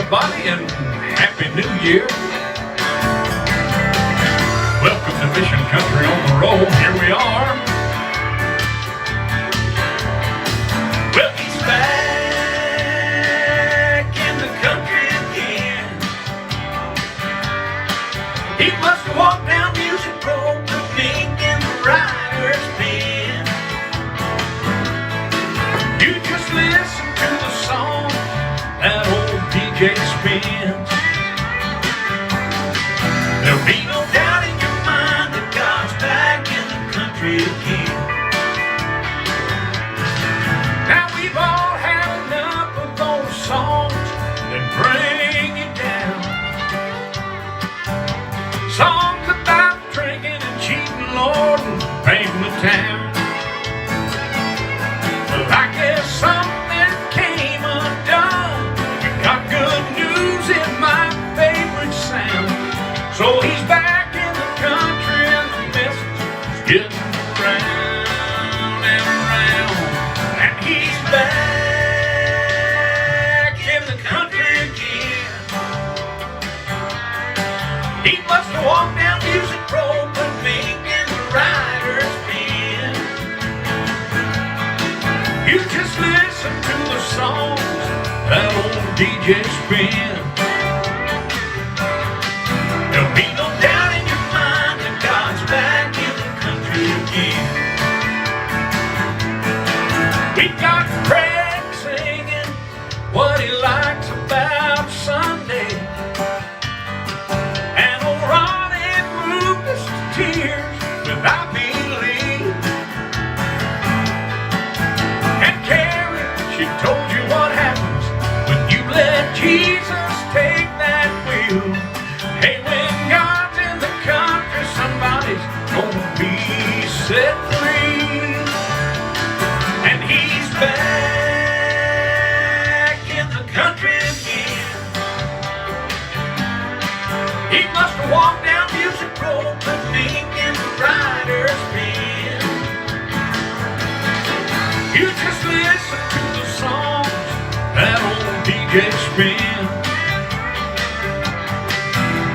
everybody, and Happy New Year. Welcome to Mission Country on the Road. Here we are. Well, he's back in the country again. He must have walked down Music Road, the pink in the rider's pen. You just listen to the song that old DJ spins. There'll be no doubt in your mind that God's back in the country again. Now we've all had enough of those songs that bring you down. Songs about drinking and cheating, Lord, and painting the town. Well, I guess something came undone. We got good news in my favorite sound. So he's back in the country and the message is getting round and round. And he's back in the country again. He must have walked down Music Road, put pink in the rider's pen. You just listen to the songs that old DJ spins. There'll be no doubt in your mind that God's back in the country again. We got Craig singing what he likes about Sunday, and old Ronnie moved us to tears with I Believe. And Carrie, she told you what happens when you let Jesus take that wheel. Hey, when God's in the country, somebody's gonna be set free. And he's back in the country again. He must have walked down Music Road, put pink in the rider's pen. You just listen to the songs that old DJ spins.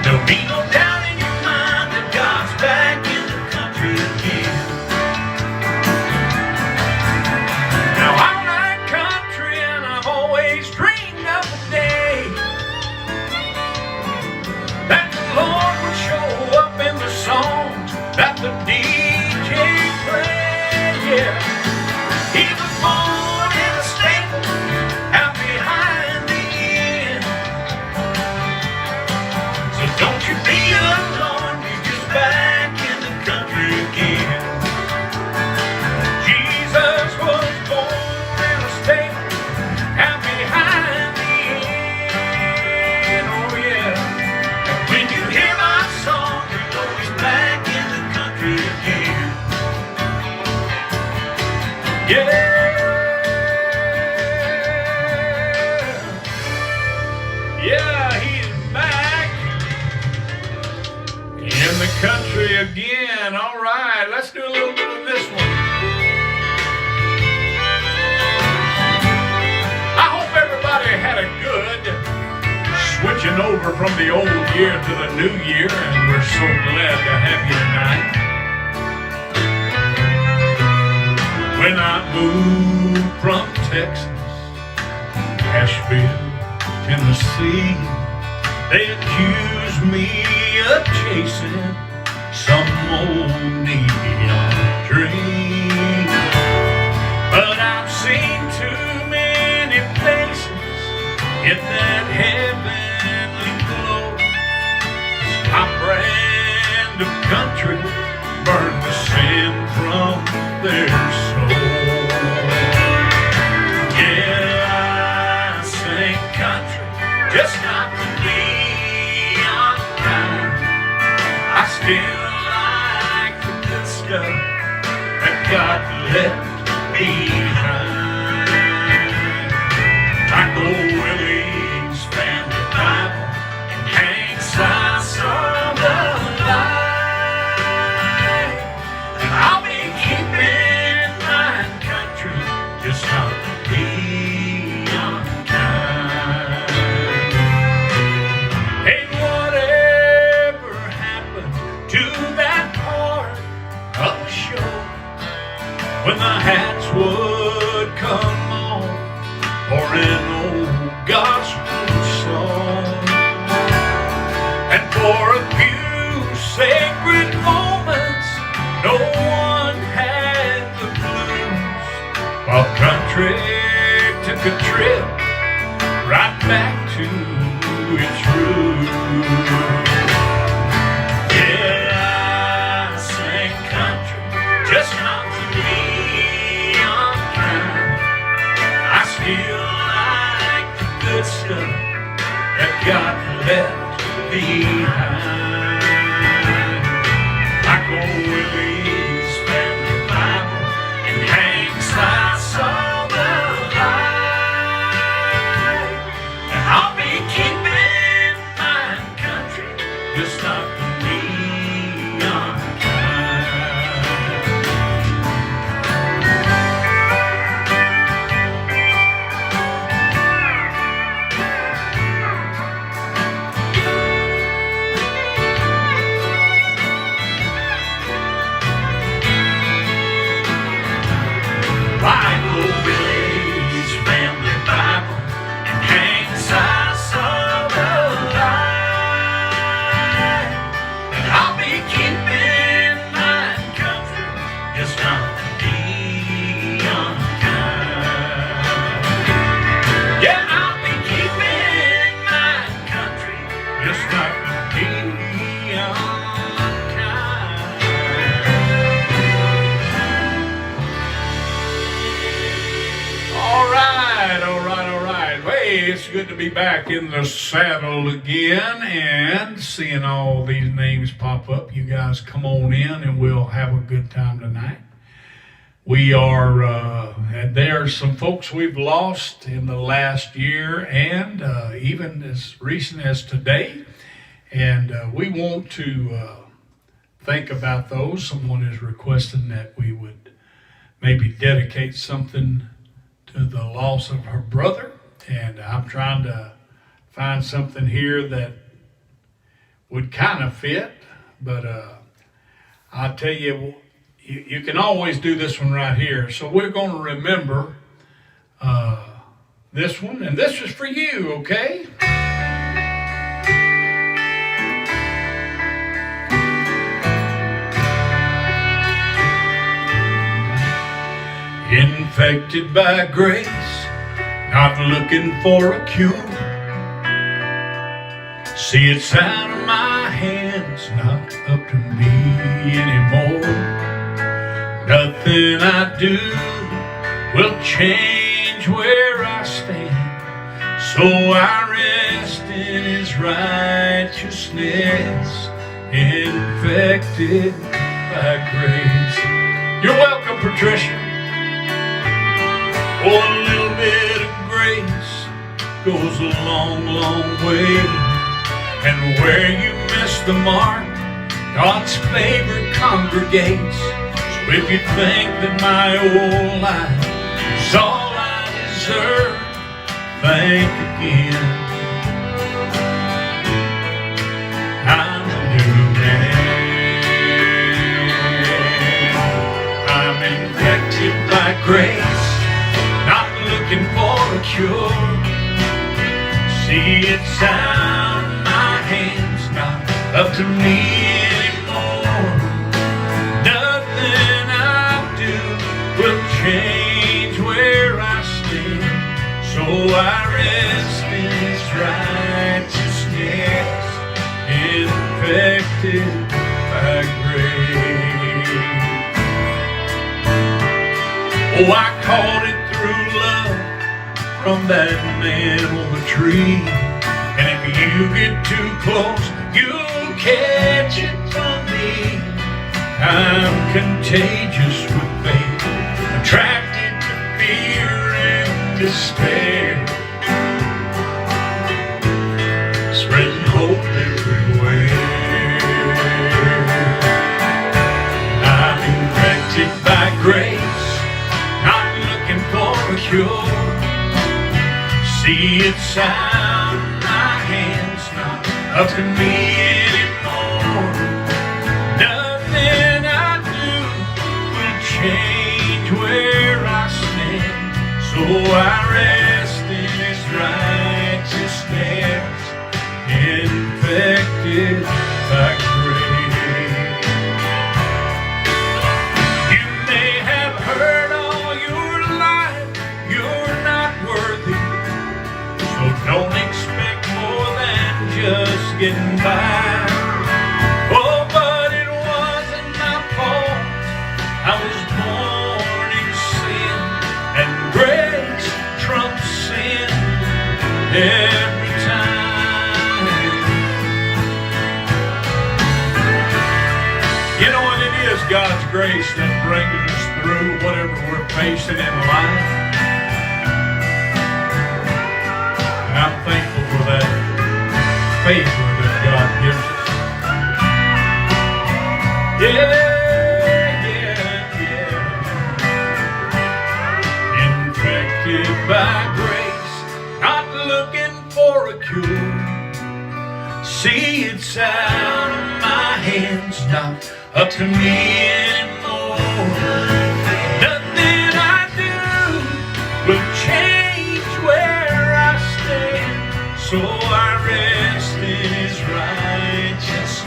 There'll be no doubt in your mind that God's back in the country again. Now I like country and I've always dreamed of the day that the Lord would show up in the songs that the DJ played. Yeah, he was born in a stable out behind the inn. So don't you be alarmed, he's just back in the country again. Jesus was born in a stable out behind the inn. Oh yeah, and when you hear my song, you know he's back in the country again. Yeah. Yeah, he's back in the country again. All right, let's do a little bit of this one. I hope everybody had a good switching over from the old year to the new year, and we're so glad to have you tonight. When I moved from Texas, Asheville, Tennessee, they accused me of chasing some old neon dream. But I've seen too many places in that heavenly glow. My brand of country burned the sin from their soul. Yeah, I sing country, just not the neon kind. I still like the good stuff that God left behind. Like old Willie's family Bible and Hank's slice of the light. And I'll be keeping my country just not the neon kind. when the hats would come on for an old gospel song. And for a few sacred moments, no one had the blues, while country took a trip right back to its roots. Yeah, I sing country, just not to be unkind. I still like the good stuff that got left behind. Like old Willie's family Bible and Hank's I saw the light. And I'll be keeping my country, just not to be unkind. Like old Billy's family Bible and Hank's I saw the light. And I'll be keeping my country, just not to be unkind. Yeah, I'll be keeping my country, just not to be unkind. All right. Hey, it's good to be back in the saddle again and seeing all these names pop up. You guys come on in and we'll have a good time tonight. We are, there are some folks we've lost in the last year and even as recent as today. And we want to think about those. Someone is requesting that we would maybe dedicate something to the loss of her brother, and I'm trying to find something here that would kind of fit, but I'll tell you, you can always do this one right here. So we're going to remember this one, and this is for you, okay? Infected by grace, not looking for a cure. See, it's out of my hands, not up to me anymore. Nothing I do will change where I stand, so I rest in His righteousness, infected by grace. You're welcome, Patricia. Oh, a little bit of grace goes a long, long way. And where you miss the mark, God's favor congregates. So if you think that my old life is all I deserve, think again. I'm a new man. I'm infected by grace, looking for a cure. See, it's out of my hands, not up to me anymore. Nothing I do will change where I stand, so I rest in His righteousness, infected by grace. Oh, I caught it through love from that man on the tree. And if you get too close, you'll catch it from me. I'm contagious with faith, attracted to fear and despair, spreading hope everywhere. I'm infected by grace, not looking for a cure. See, it's out of my hands, not up to me anymore. Nothing I do will change I rest in His righteousness, infected by grace. You may have heard all your life you're not worthy, so don't expect more than just getting by. Oh, but it wasn't my fault. I was born in sin, and grace trumps sin every time. You know what it is? God's grace that brings us through whatever we're facing in life. And I'm thankful for that favor that God gives us. Yeah, infected by grace, not looking for a cure. See, it's out of my hands, not up to me anymore. Nothing I do will change where I stand, so I rest in His righteousness,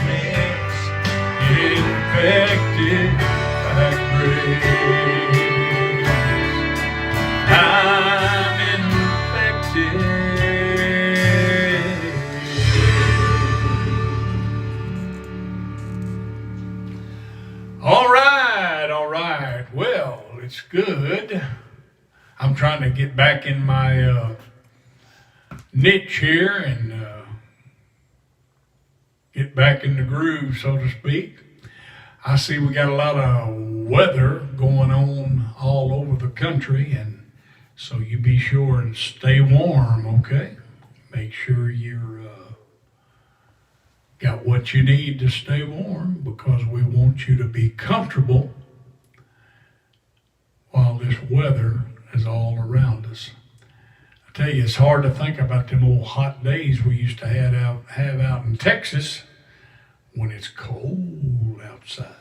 infected by grace. I'm infected. All right. Well, it's good. I'm trying to get back in my niche here and get back in the groove, so to speak. I see we got a lot of weather going on all over the country, and so you be sure and stay warm, okay? Make sure you're got what you need to stay warm, because we want you to be comfortable while this weather is all around us. I tell you, it's hard to think about them old hot days we used to have out in Texas when it's cold outside.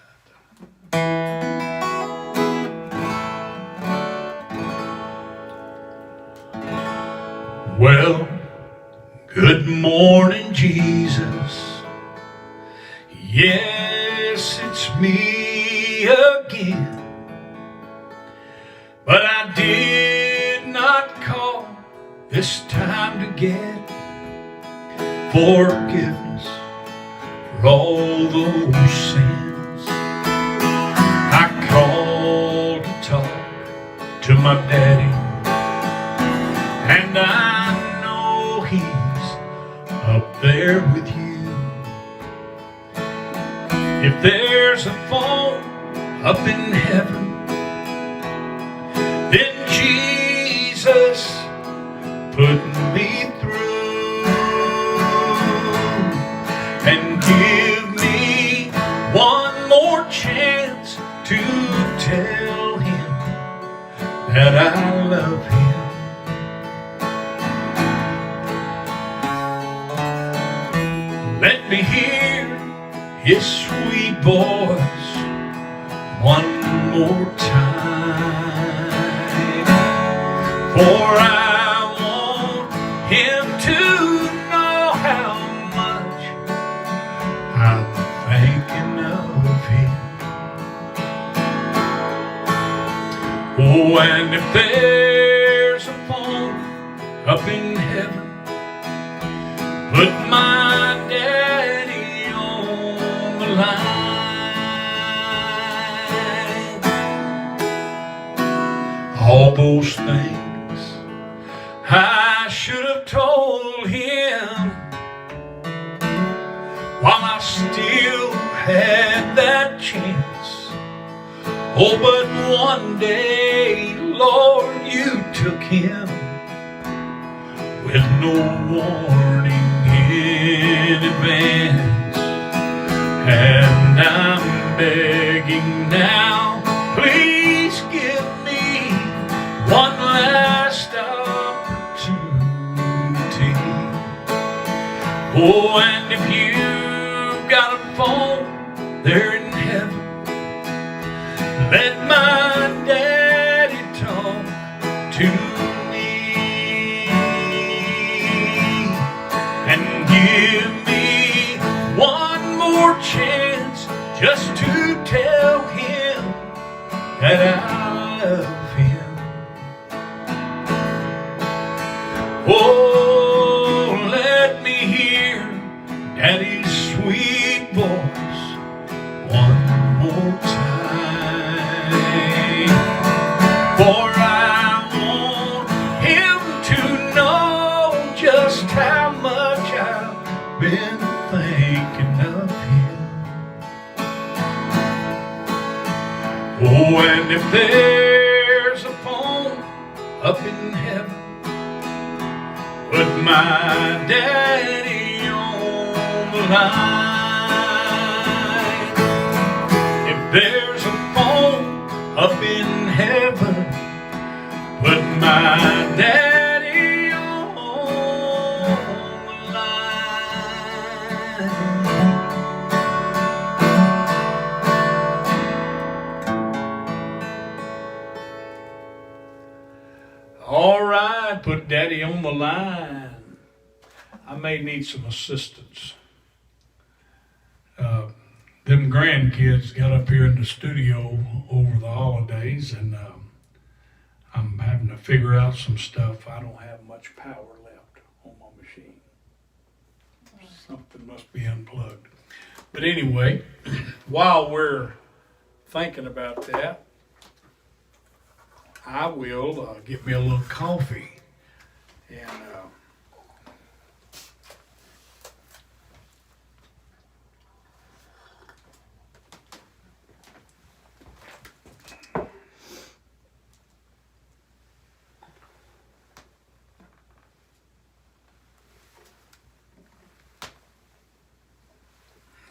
Well, good morning, Jesus. Yes, it's me again. But I did not call this time to get forgiveness for all those sins. I called to talk to my daddy, and I know he's up there with you. If there's a phone up in heaven, then Jesus put me through, and give me one more chance to tell Him that I love Him. Let me hear His sweet voice one more time, for I want Him to know how much I'm thinking of Him. Oh, and if there's a phone up in heaven, put my daddy on the line. All those things I should have told him while I still had that chance. Oh, but one day, Lord, you took him with no warning in advance. And I'm begging now, please give me one last opportunity. Oh, and if you've got a phone there in heaven, let my daddy talk to me. that I love him. Oh, let me hear Daddy's sweet voice one more time, for I want him to know just how much I've been thinking of him. Oh, and if there's a phone up in heaven, put my daddy on the line. If there's a phone up in heaven, put my daddy on the line. All right, put daddy on the line. I may need some assistance. Them grandkids got up here in the studio over the holidays, and I'm having to figure out some stuff. I don't have much power left on my machine. Something must be unplugged. But anyway, while we're thinking about that, I will get me a little coffee. And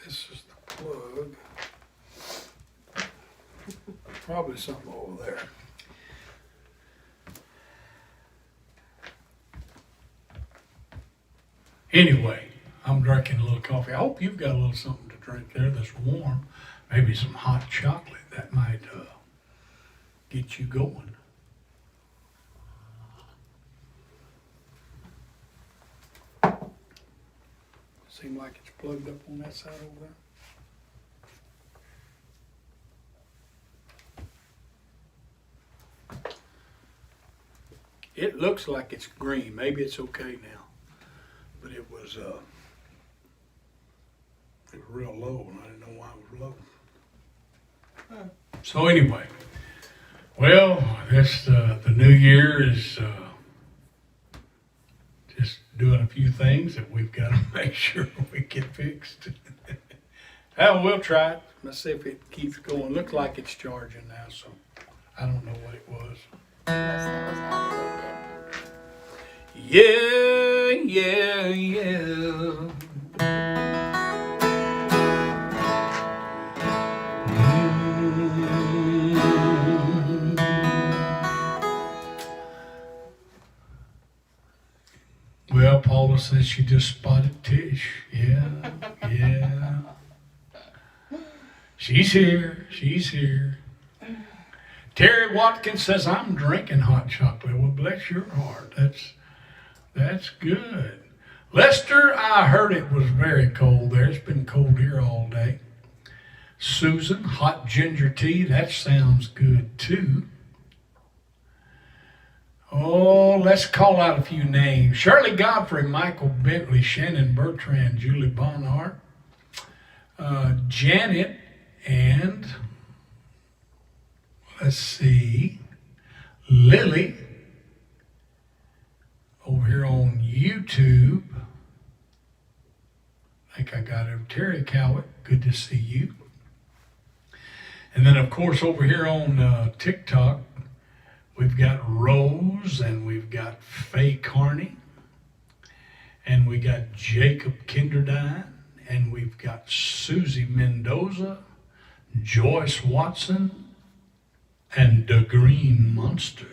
this is the plug. Probably something over there. Anyway, I'm drinking a little coffee. I hope you've got a little something to drink there that's warm. Maybe some hot chocolate. That might get you going. Seems like it's plugged up on that side over there. It looks like it's green. Maybe it's okay now. But it was real low, and I didn't know why it was low. So anyway, well, this the new year is just doing a few things that we've got to make sure we get fixed. Well, we'll try it. Let's see if it keeps going. Looks like it's charging now, so I don't know what it was. Yeah, yeah, yeah. Well, Paula says she just spotted Tish. Yeah, yeah. She's here. She's here. Terry Watkins says, I'm drinking hot chocolate. Well, bless your heart. That's good. Lester, I heard it was very cold there. It's been cold here all day. Susan, hot ginger tea. That sounds good too. Oh, let's call out a few names. Shirley Godfrey, Michael Bentley, Shannon Bertrand, Julie Bonhart, Janet, and let's see, Lily, over here on YouTube. I think I got her. Terry Cowett, good to see you. And then, of course, over here on TikTok, we've got Rose, and we've got Faye Carney, and we got Jacob Kinderdine, and we've got Susie Mendoza, Joyce Watson, and the Green Monster.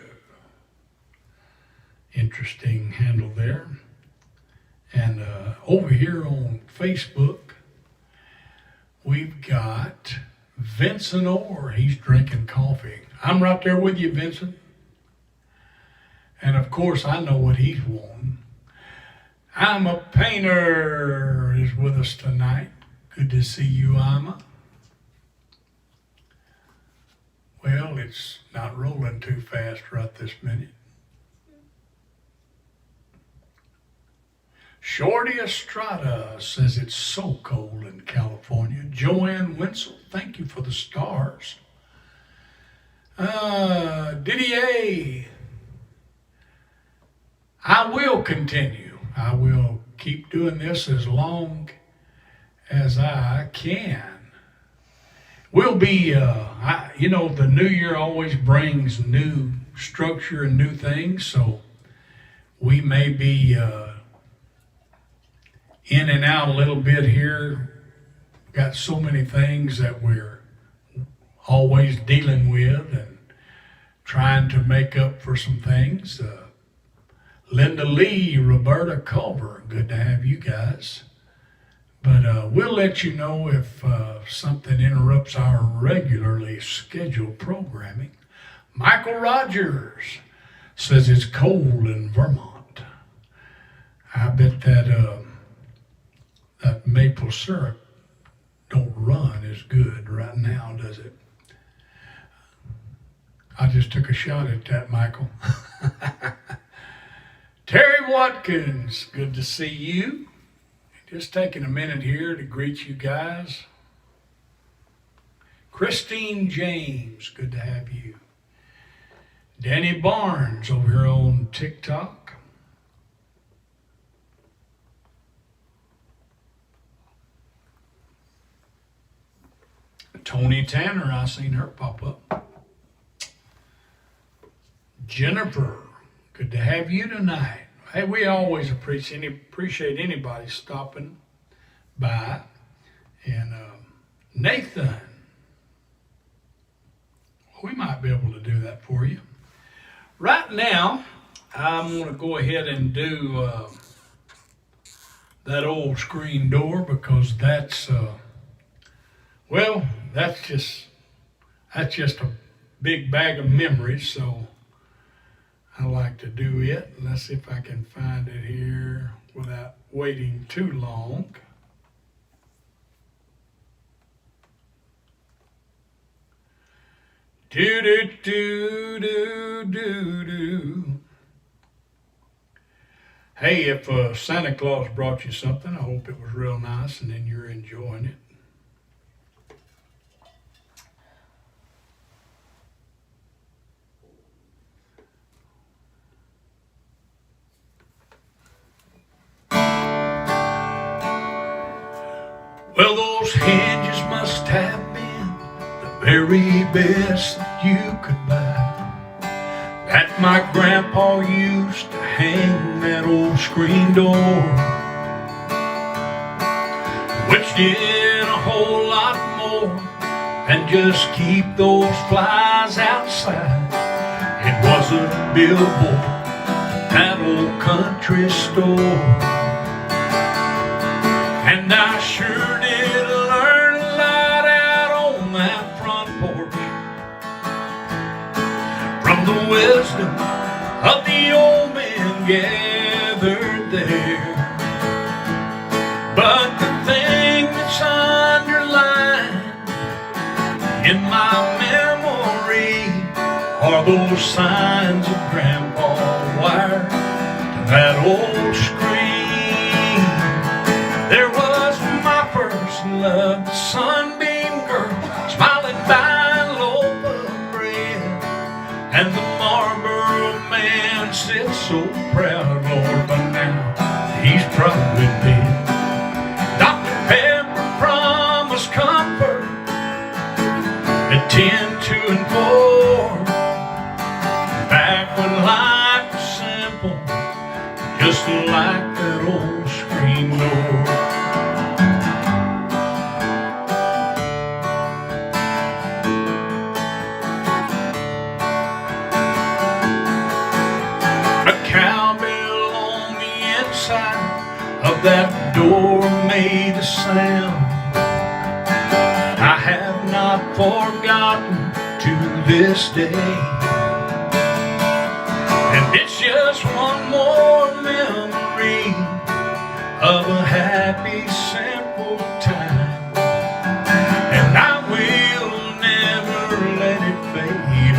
Interesting handle there. And over here on Facebook, we've got Vincent Orr. He's drinking coffee. I'm right there with you, Vincent. And of course, I know what he's wanting. I'm a Painter is with us tonight. Good to see you, Ima. Well, it's not rolling too fast right this minute. Shorty Estrada says it's so cold in California. Joanne Wenzel, thank you for the stars. Didier, I will continue. I will keep doing this as long as I can. We'll be, the new year always brings new structure and new things, so we may be in and out a little bit here. Got so many things that we're always dealing with and trying to make up for some things. Linda Lee, Roberta Culver, good to have you guys. But we'll let you know if something interrupts our regularly scheduled programming. Michael Rogers says it's cold in Vermont. I bet that maple syrup don't run as good right now, does it? I just took a shot at that, Michael. Terry Watkins, good to see you. Just taking a minute here to greet you guys. Christine James, good to have you. Danny Barnes over here on TikTok. Tony Tanner, I seen her pop up. Jennifer, good to have you tonight. Hey, we always appreciate anybody stopping by. And Nathan, we might be able to do that for you. Right now, I'm going to go ahead and do that old screen door because that's just a big bag of memories. So I like to do it. Let's see if I can find it here without waiting too long. Do do do do do do. Hey, if Santa Claus brought you something, I hope it was real nice and then you're enjoying it. Well, those hinges must have been the very best that you could buy. That my grandpa used to hang that old screen door, which did a whole lot more than just keep those flies outside. It was a billboard, that old country store. And I sure did learn a lot out on that front porch from the wisdom of the old men gathered there. But the thing that's underlined in my memory are those signs of Grandpa wired to that old screen. There was my first love, the sunbeam girl, smiling by a loaf of bread. And the Marlboro man sits so proud, Lord, but now he's probably dead. Dr. Pepper promised comfort at 10, 2, and 4. Back when life was simple, just like that old screen door. Of that door made a sound I have not forgotten to this day. And it's just one more memory of a happy, simple time. And I will never let it fade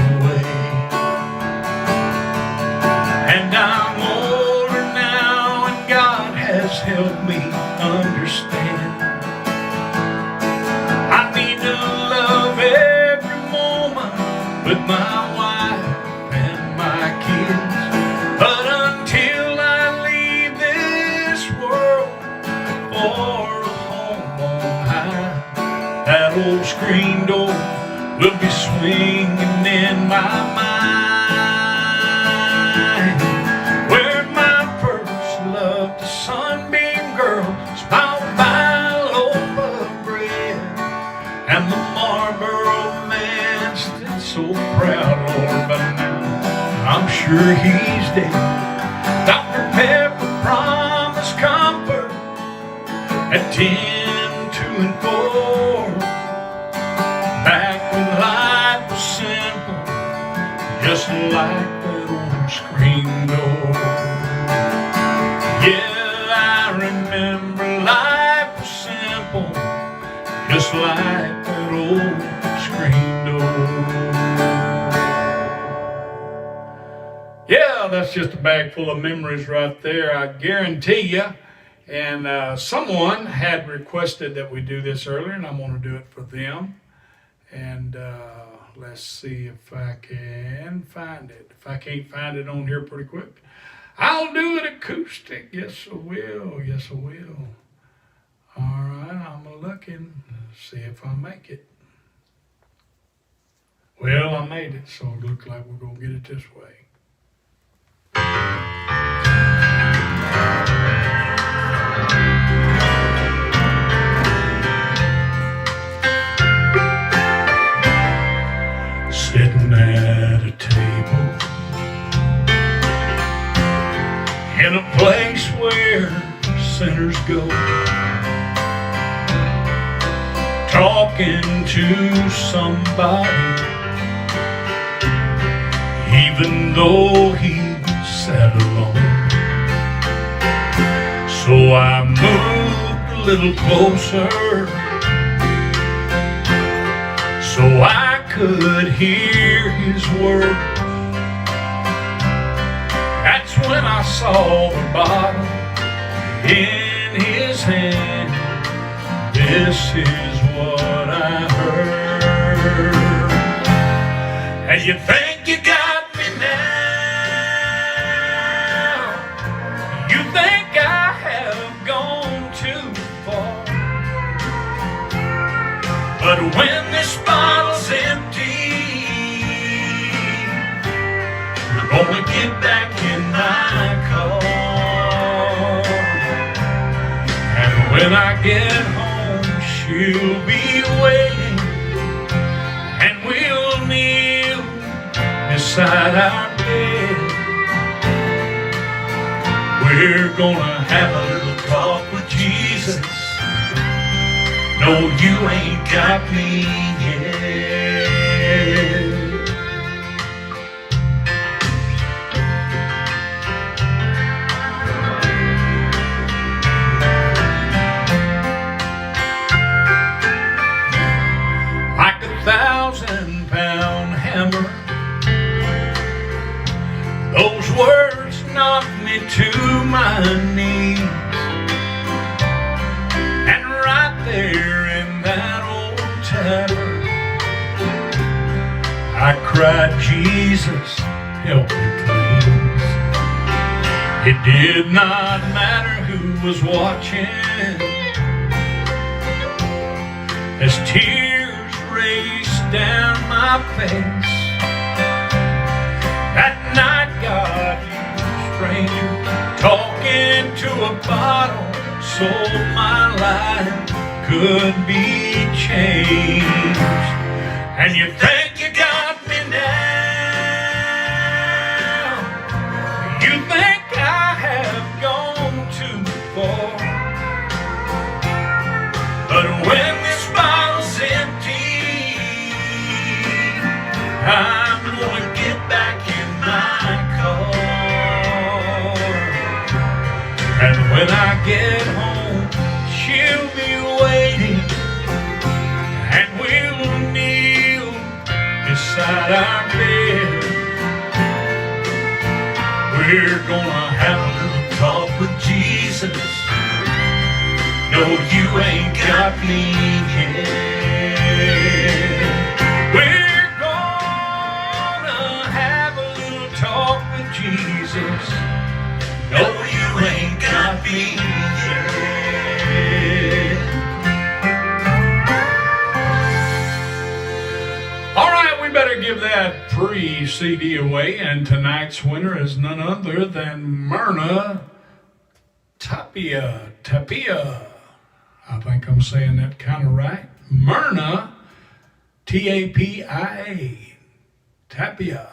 with my wife and my kids. But until I leave this world for a home on high, that old screen door will be swinging in my mind, where my first love, the sunbeam girl, smiled by a loaf of bread, and the Marlboro man stood so proud, Lord, but now I'm sure he's dead. Dr. Pepper promised comfort at 10, 2, and 4, back when life was simple, just like that old screen door. Yeah, I remember life was simple, just like that old screen door. Yeah, that's just a bag full of memories right there, I guarantee you. And someone had requested that we do this earlier, and I'm going to do it for them. And let's see if I can find it. If I can't find it on here pretty quick, I'll do it acoustic. Yes, I will. Yes, I will. All right, I'm looking. See if I make it. Well, I made it, so it looks like we're going to get it this way. Sitting at a table in a place where sinners go, talking to somebody, even though he sat alone. So I moved a little closer so I could hear his words. That's when I saw the bottle in his hand. This is what I heard. And you think you got me now, you think I have gone too far, but when this bottle's empty, I'm gonna get back in my car. And when I get home, she'll be waiting, and we'll kneel beside our bed. We're gonna have a little talk with Jesus. No, you ain't got me yet. Like a 1,000-pound hammer, those words knocked me to my knees. And right there in that old tavern, I cried, Jesus, help me please. It did not matter who was watching, as tears raced down my face. That night God used a stranger talking to a bottle, so my life could be changed. And you think you got me now, you think I have gone too far, but when this bottle's empty, I'm gonna get back in my car. And when I get home, she'll be waiting, and we'll kneel beside our bed. We're gonna have a little talk with Jesus. No, you ain't got me yet. We're gonna that free CD away, and tonight's winner is none other than Myrna Tapia. I think I'm saying that kind of right. Myrna, T-A-P-I-A, Tapia.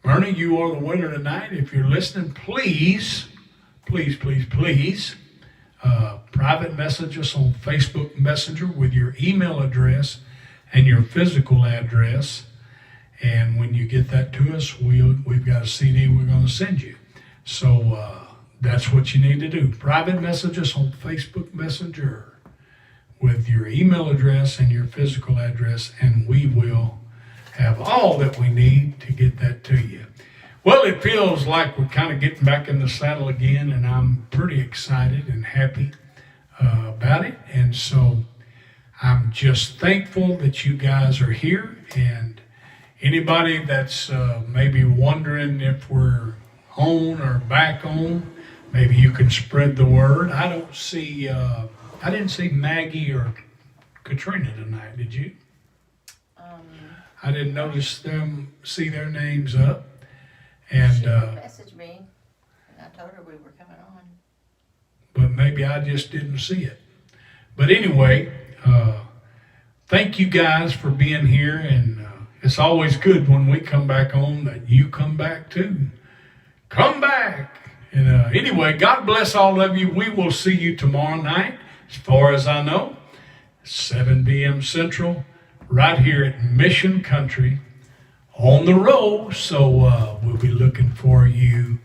Myrna, you are the winner tonight. If you're listening, please private message us on Facebook Messenger with your email address and your physical address. And when you get that to us, we've got a CD we're going to send you. So that's what you need to do. Private message us on Facebook Messenger with your email address and your physical address, and we will have all that we need to get that to you. Well, it feels like we're kind of getting back in the saddle again, and I'm pretty excited and happy about it. And so I'm just thankful that you guys are here. And anybody that's maybe wondering if we're on or back on, maybe you can spread the word. I didn't see Maggie or Katrina tonight, did you? I didn't notice see their names up. And she messaged me, and I told her we were coming on. But maybe I just didn't see it. But anyway, thank you guys for being here, and it's always good when we come back on that you come back too. Come back. And anyway, God bless all of you. We will see you tomorrow night, as far as I know, 7 p.m. Central, right here at Mission Country on the road. So we'll be looking for you